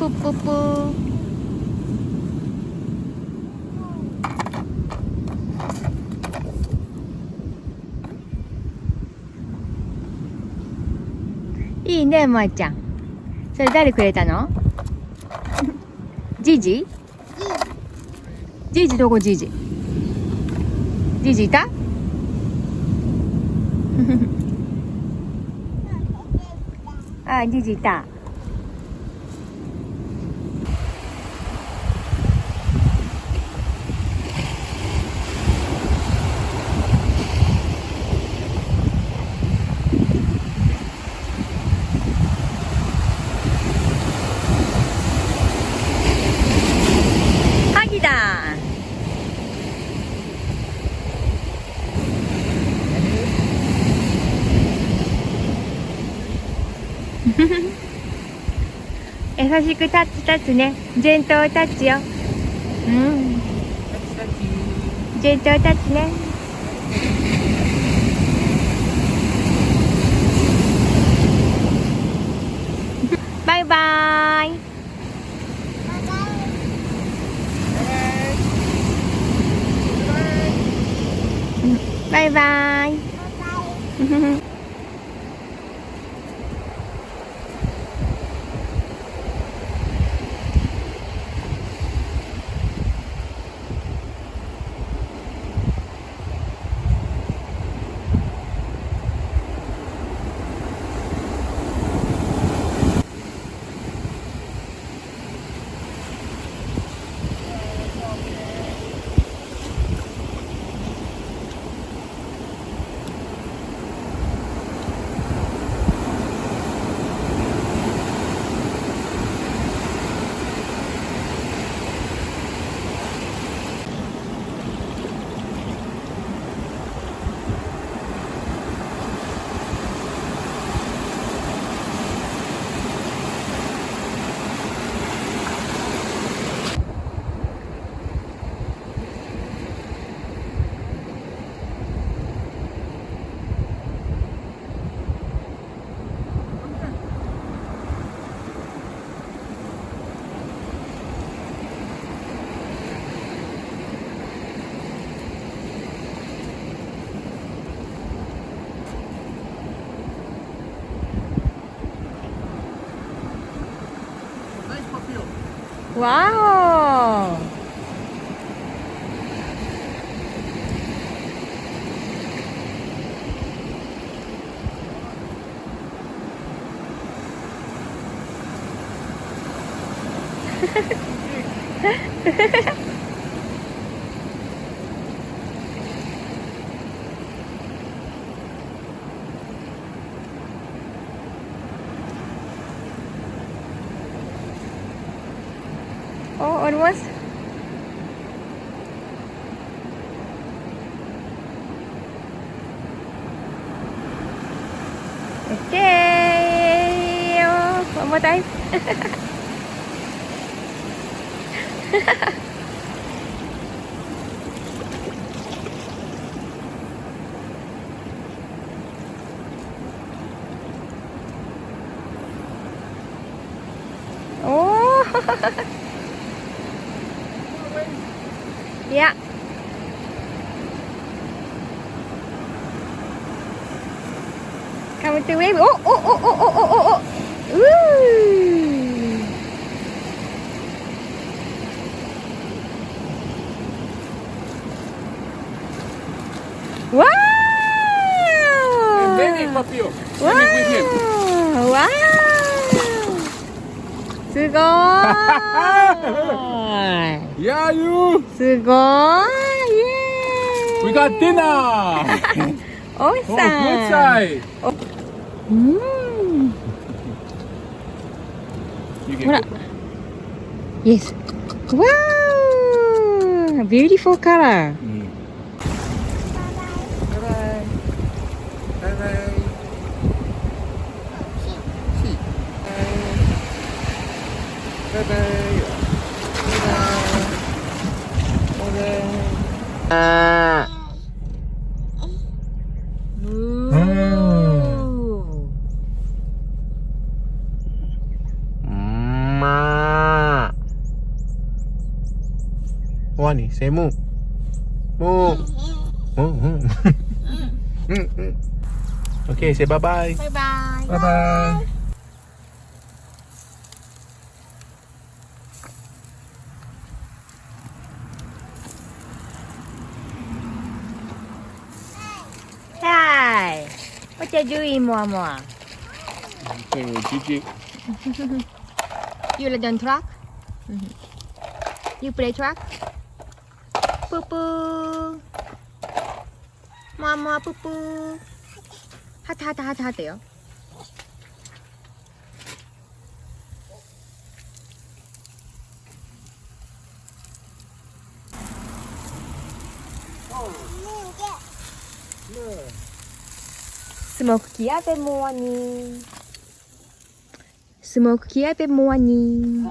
뿌뿌뿌.いいね、まーちゃん。それ誰くれたの？ジジ？ジジどこジジ？ジジいた？あ、ジジいた。ハギだ。優しくタッチタッチね。ジェントルタッチよ。うん。ジェントルタッチね。バイバーイ。バイバーイ。わお。Oh, almost. Okay. Oh, one more time. Oh. Yeah. Come with the wave. Oh, oh, oh, oh, oh, oh, oh, oh. Woo. Wow. Ven, Papio. Wow. Ven with him. Wow. すごーい。 Yeah, you. すごーい。イエーイ。 We got dinner. おい Oh, さ good ん。 side. うん。 You can ほら go. Yes. Wow. Beautiful color. Bye-bye. Bye-bye. See. Bye-bye. Bye-bye. うーん。Okay, say moo. Moo. Moo. Okay, say bye-bye. 바이바이. Bye-bye. Hi. What you doing, Moa? Playing with Gigi. You like on truck? You play truck? Poo poo. Moa poo poo. 하트요. 스모크 기압에 모아니. 스모크 기압에 모아니.